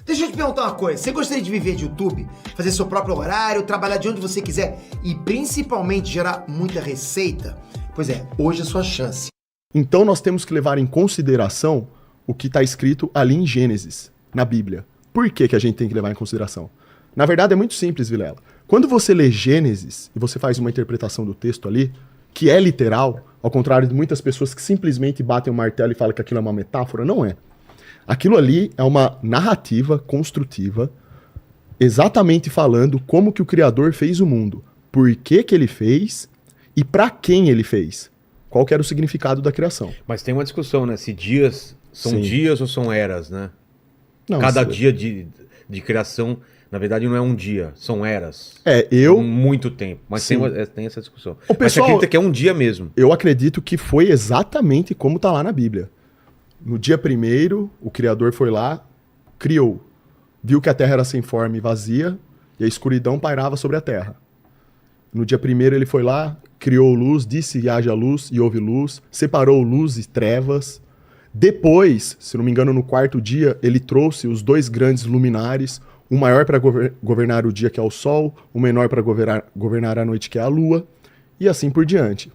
Deixa eu te perguntar uma coisa. Você gostaria de viver de YouTube? Fazer seu próprio horário, trabalhar de onde você quiser e principalmente gerar muita receita? Pois é, hoje é a sua chance. Então nós temos que levar em consideração o que está escrito ali em Gênesis, na Bíblia. Por que que a gente tem que levar em consideração? Na verdade é muito simples, Vilela. Quando você lê Gênesis e você faz uma interpretação do texto ali, que é literal, ao contrário de muitas pessoas que simplesmente batem o martelo e falam que aquilo é uma metáfora, não é. Aquilo ali é uma narrativa construtiva, exatamente falando como que o Criador fez o mundo, por que que ele fez e para quem ele fez. Qual que era o significado da criação. Mas tem uma discussão, né? Se dias são Sim. dias ou são eras, né? Não, Cada dia de criação, na verdade, não é um dia, são eras. Eu Muito tempo. Mas Sim. tem essa discussão. O Mas você pessoal- acredita que é um dia mesmo. Eu acredito que foi exatamente como está lá na Bíblia. No dia primeiro, o Criador foi lá, criou. Viu que a terra era sem forma e vazia, e a escuridão pairava sobre a terra. No dia primeiro ele foi lá, criou luz, disse haja luz e houve luz, separou luz e trevas. Depois, se não me engano, no quarto dia, ele trouxe os dois grandes luminares, o maior para governar o dia, que é o sol, o menor para governar a noite, que é a lua, e assim por diante.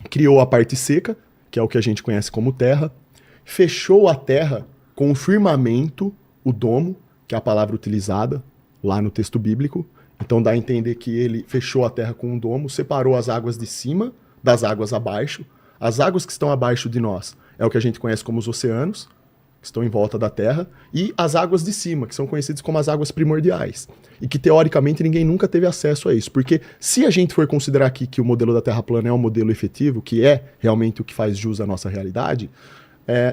Criou a parte seca, que é o que a gente conhece como terra, fechou a terra com o firmamento, o domo, que é a palavra utilizada lá no texto bíblico. Então dá a entender que ele fechou a terra com um domo, separou as águas de cima das águas abaixo. As águas que estão abaixo de nós é o que a gente conhece como os oceanos, que estão em volta da terra, e as águas de cima, que são conhecidas como as águas primordiais. E que teoricamente ninguém nunca teve acesso a isso. Porque se a gente for considerar aqui que o modelo da Terra plana é um modelo efetivo, que é realmente o que faz jus à nossa realidade,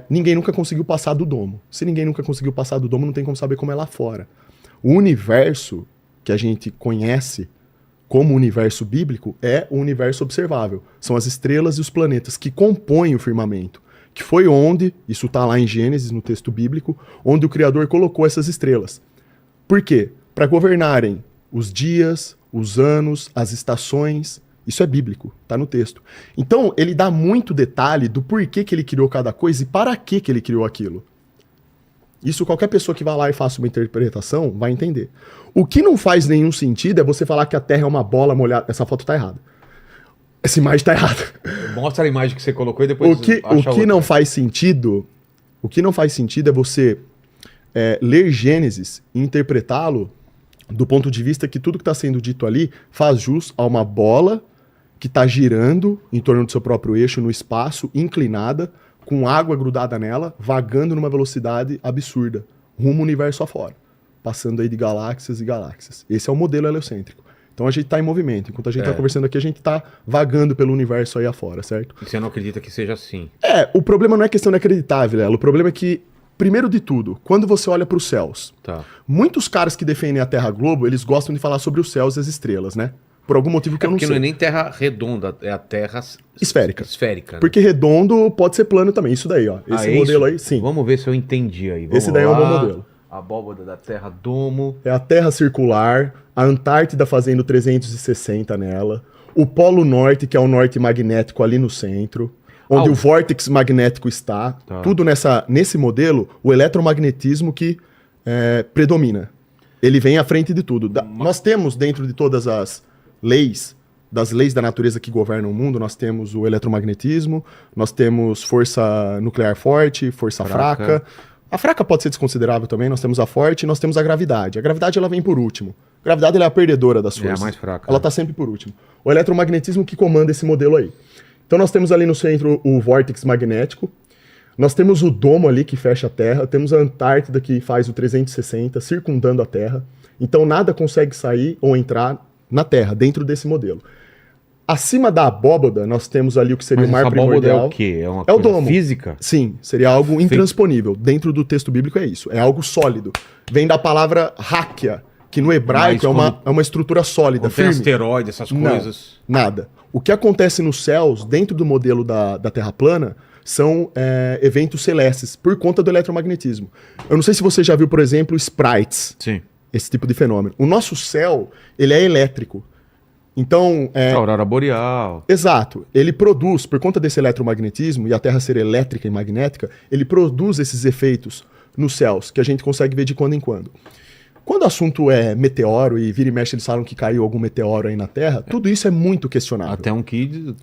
ninguém nunca conseguiu passar do domo. Se ninguém nunca conseguiu passar do domo, não tem como saber como é lá fora. O universo que a gente conhece como universo bíblico é o universo observável. São as estrelas e os planetas que compõem o firmamento. Que foi onde, isso está lá em Gênesis, no texto bíblico, onde o Criador colocou essas estrelas. Por quê? Para governarem os dias, os anos, as estações. Isso é bíblico, está no texto. Então, ele dá muito detalhe do porquê que ele criou cada coisa e para que ele criou aquilo. Isso qualquer pessoa que vá lá e faça uma interpretação vai entender. O que não faz nenhum sentido é você falar que a Terra é uma bola molhada. Essa foto está errada. Essa imagem está errada. Mostra a imagem que você colocou e depois O que não faz sentido é você ler Gênesis e interpretá-lo do ponto de vista que tudo que está sendo dito ali faz jus a uma bola que está girando em torno do seu próprio eixo no espaço, inclinada, com água grudada nela, vagando numa velocidade absurda, rumo ao universo afora, passando aí de galáxias e galáxias. Esse é o modelo heliocêntrico. Então a gente está em movimento. Enquanto a gente está conversando aqui, a gente está vagando pelo universo aí afora, certo? E você não acredita que seja assim? O problema não é questão de acreditar, Vilela. O problema é que, primeiro de tudo, quando você olha para os céus, muitos caras que defendem a Terra Globo, eles gostam de falar sobre os céus e as estrelas, né? Por algum motivo que eu não sei. Porque não é nem terra redonda, é a terra esférica. Esférica, né? Porque redondo pode ser plano também. Isso daí, ó. Esse modelo aí, sim. Vamos ver se eu entendi aí. Vamos Esse daí é um bom modelo. Abóbada da Terra Domo. É a Terra circular, a Antártida fazendo 360 nela, o Polo Norte, que é o norte magnético ali no centro, onde o vórtex magnético está. Tudo nesse modelo, o eletromagnetismo que predomina. Ele vem à frente de tudo. Nós temos, dentro de todas as leis, das leis da natureza que governam o mundo, nós temos o eletromagnetismo, nós temos força nuclear forte, força fraca. A fraca pode ser desconsiderável também, nós temos a forte e nós temos a gravidade. A gravidade ela vem por último. A gravidade ela é a perdedora das forças. É a mais fraca. Ela está sempre por último. O eletromagnetismo que comanda esse modelo aí. Então nós temos ali no centro o vórtex magnético, nós temos o domo ali que fecha a Terra, temos a Antártida que faz o 360, circundando a Terra. Então nada consegue sair ou entrar na Terra, dentro desse modelo. Acima da abóbada, nós temos ali o que seria o mar primordial. É o quê? É uma o coisa domo. Física? Sim, seria algo intransponível. Dentro do texto bíblico é isso. É algo sólido. Vem da palavra ráquia, que no hebraico é uma estrutura sólida, firme. Tem asteroide, essas coisas? Nada. O que acontece nos céus, dentro do modelo da Terra plana, são eventos celestes, por conta do eletromagnetismo. Eu não sei se você já viu, por exemplo, sprites. Sim. Esse tipo de fenômeno. O nosso céu, ele é elétrico. Então... A aurora boreal. Exato. Ele produz, por conta desse eletromagnetismo, e a Terra ser elétrica e magnética, ele produz esses efeitos nos céus, que a gente consegue ver de quando em quando. Quando o assunto é meteoro e vira e mexe eles falam que caiu algum meteoro aí na Terra, tudo isso é muito questionável. Até um que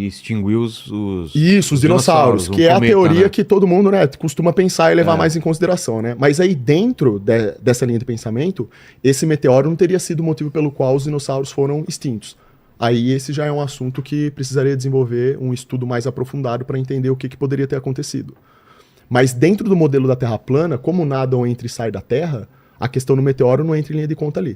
extinguiu os dinossauros, que é a teoria que todo mundo, né, costuma pensar e levar mais em consideração, né? Mas aí dentro dessa linha de pensamento, esse meteoro não teria sido o motivo pelo qual os dinossauros foram extintos. Aí esse já é um assunto que precisaria desenvolver um estudo mais aprofundado para entender o que poderia ter acontecido. Mas dentro do modelo da Terra plana, como nada entra e sai da Terra, a questão do meteoro não entra em linha de conta ali.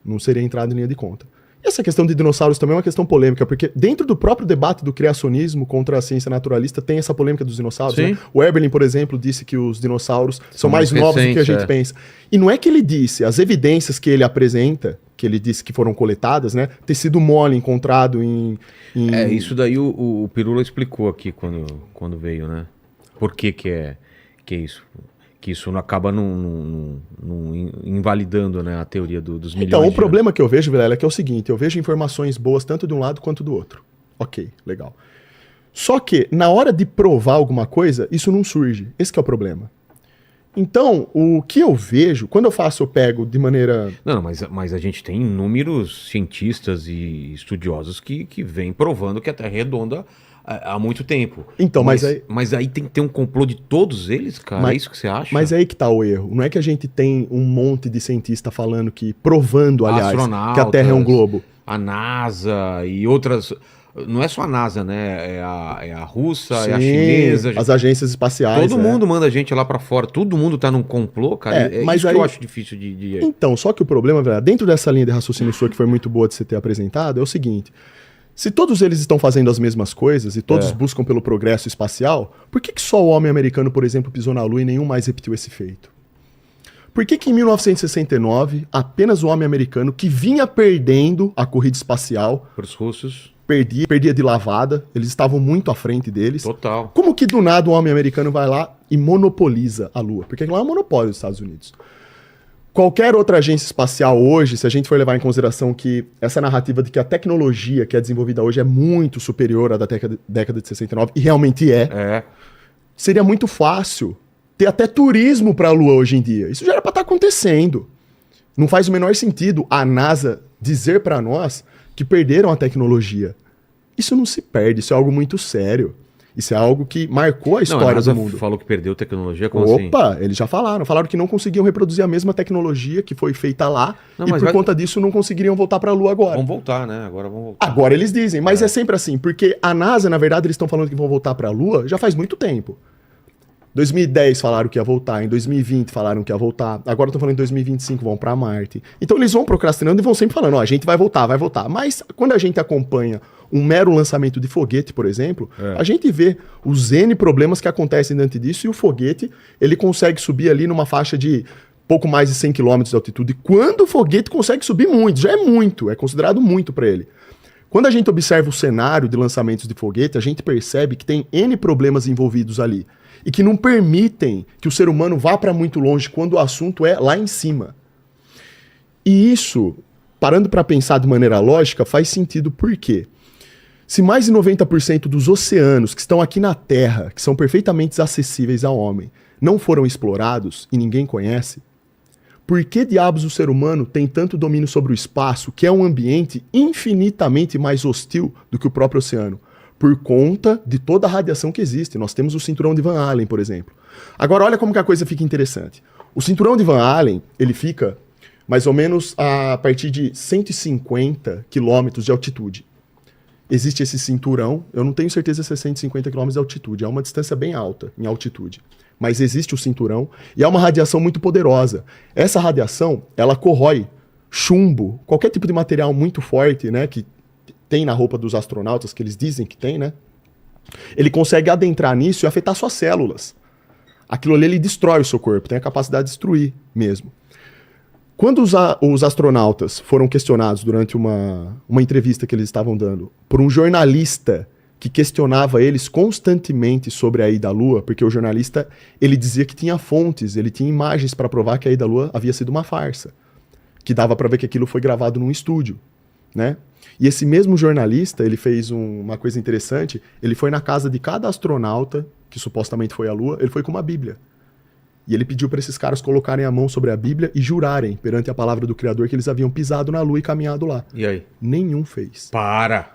Não seria entrada em linha de conta. E essa questão de dinossauros também é uma questão polêmica, porque dentro do próprio debate do criacionismo contra a ciência naturalista tem essa polêmica dos dinossauros. Né? O Eberlin, por exemplo, disse que os dinossauros são mais novos do que a gente pensa. E não é que ele disse, as evidências que ele apresenta, que ele disse que foram coletadas, né? Tecido mole encontrado em... Isso daí o Pirula explicou aqui quando veio, né? Por que é isso? Que isso não acaba invalidando, né, a teoria dos milhões. Então, o problema que eu vejo, Vilela, é que é o seguinte, eu vejo informações boas tanto de um lado quanto do outro. Ok, legal. Só que, na hora de provar alguma coisa, isso não surge. Esse que é o problema. Então, o que eu vejo, quando eu pego de maneira... Não, mas a gente tem inúmeros cientistas e estudiosos que vêm provando que a Terra é redonda há muito tempo. Então, mas aí tem que ter um complô de todos eles, cara? É isso que você acha? Mas aí que tá o erro. Não é que a gente tem um monte de cientista falando provando, aliás, que a Terra é um globo. A NASA e outras... Não é só a NASA, né? É a russa, Sim, é a chinesa. As agências espaciais. Todo mundo manda gente lá pra fora. Todo mundo tá num complô, cara. Mas isso aí... que eu acho difícil de... Então, só que o problema, velho, dentro dessa linha de raciocínio sua que foi muito boa de você ter apresentado, é o seguinte... Se todos eles estão fazendo as mesmas coisas e todos buscam pelo progresso espacial, por que só o homem americano, por exemplo, pisou na Lua e nenhum mais repetiu esse feito? Por que em 1969, apenas o homem americano, que vinha perdendo a corrida espacial... Para os russos... Perdia de lavada, eles estavam muito à frente deles. Total. Como que do nada o homem americano vai lá e monopoliza a Lua? Porque lá é um monopólio dos Estados Unidos. Qualquer outra agência espacial hoje, se a gente for levar em consideração que essa narrativa de que a tecnologia que é desenvolvida hoje é muito superior à da década de 69, e realmente seria muito fácil ter até turismo para a Lua hoje em dia. Isso já era para estar acontecendo. Não faz o menor sentido a NASA dizer para nós que perderam a tecnologia. Isso não se perde, isso é algo muito sério. Isso é algo que marcou a história do mundo. Falou que perdeu tecnologia, como assim? Eles já falaram. Falaram que não conseguiam reproduzir a mesma tecnologia que foi feita lá e por conta disso não conseguiriam voltar para a Lua agora. Vão voltar, né? Agora vão voltar. Agora eles dizem, mas é sempre assim, porque a NASA, na verdade, eles estão falando que vão voltar para a Lua já faz muito tempo. 2010 falaram que ia voltar, em 2020 falaram que ia voltar, agora estão falando em 2025 vão para Marte. Então eles vão procrastinando e vão sempre falando, a gente vai voltar. Mas quando a gente acompanha um mero lançamento de foguete, por exemplo, a gente vê os N problemas que acontecem diante disso e o foguete, ele consegue subir ali numa faixa de pouco mais de 100 km de altitude. Quando o foguete consegue subir muito, já é muito, é considerado muito para ele. Quando a gente observa o cenário de lançamentos de foguete, a gente percebe que tem N problemas envolvidos ali e que não permitem que o ser humano vá para muito longe quando o assunto é lá em cima. E isso, parando para pensar de maneira lógica, faz sentido por quê? Se mais de 90% dos oceanos que estão aqui na Terra, que são perfeitamente acessíveis ao homem, não foram explorados e ninguém conhece, por que diabos o ser humano tem tanto domínio sobre o espaço, que é um ambiente infinitamente mais hostil do que o próprio oceano? Por conta de toda a radiação que existe. Nós temos o cinturão de Van Allen, por exemplo. Agora, olha como que a coisa fica interessante. O cinturão de Van Allen, ele fica mais ou menos a partir de 150 quilômetros de altitude. Existe esse cinturão, eu não tenho certeza se é 150 quilômetros de altitude, é uma distância bem alta em altitude. Mas existe o cinturão e é uma radiação muito poderosa. Essa radiação, ela corrói chumbo, qualquer tipo de material muito forte, né, que tem na roupa dos astronautas, que eles dizem que tem, né? Ele consegue adentrar nisso e afetar suas células. Aquilo ali, ele destrói o seu corpo, tem a capacidade de destruir mesmo. Quando os astronautas foram questionados durante uma entrevista que eles estavam dando por um jornalista que questionava eles constantemente sobre a ida à Lua, porque o jornalista, ele dizia que tinha fontes, ele tinha imagens para provar que a ida à Lua havia sido uma farsa, que dava para ver que aquilo foi gravado num estúdio, né? E esse mesmo jornalista, ele fez uma coisa interessante, ele foi na casa de cada astronauta que supostamente foi à Lua, ele foi com uma Bíblia. E ele pediu para esses caras colocarem a mão sobre a Bíblia e jurarem perante a palavra do Criador que eles haviam pisado na Lua e caminhado lá. E aí? Nenhum fez. Para!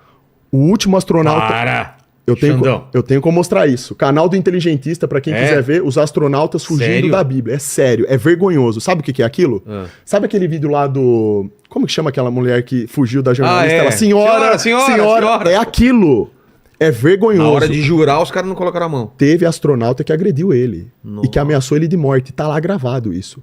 O último astronauta... Para! Eu tenho como mostrar isso. Canal do Inteligentista, pra quem quiser ver, os astronautas fugindo Sério? da Bíblia. É sério, é vergonhoso. Sabe o que que é aquilo? Sabe aquele vídeo lá do... Como que chama aquela mulher que fugiu da jornalista? Ela, senhora. É aquilo. É vergonhoso. Na hora de jurar, os caras não colocaram a mão. Teve astronauta que agrediu ele. E que ameaçou ele de morte. Tá lá gravado isso.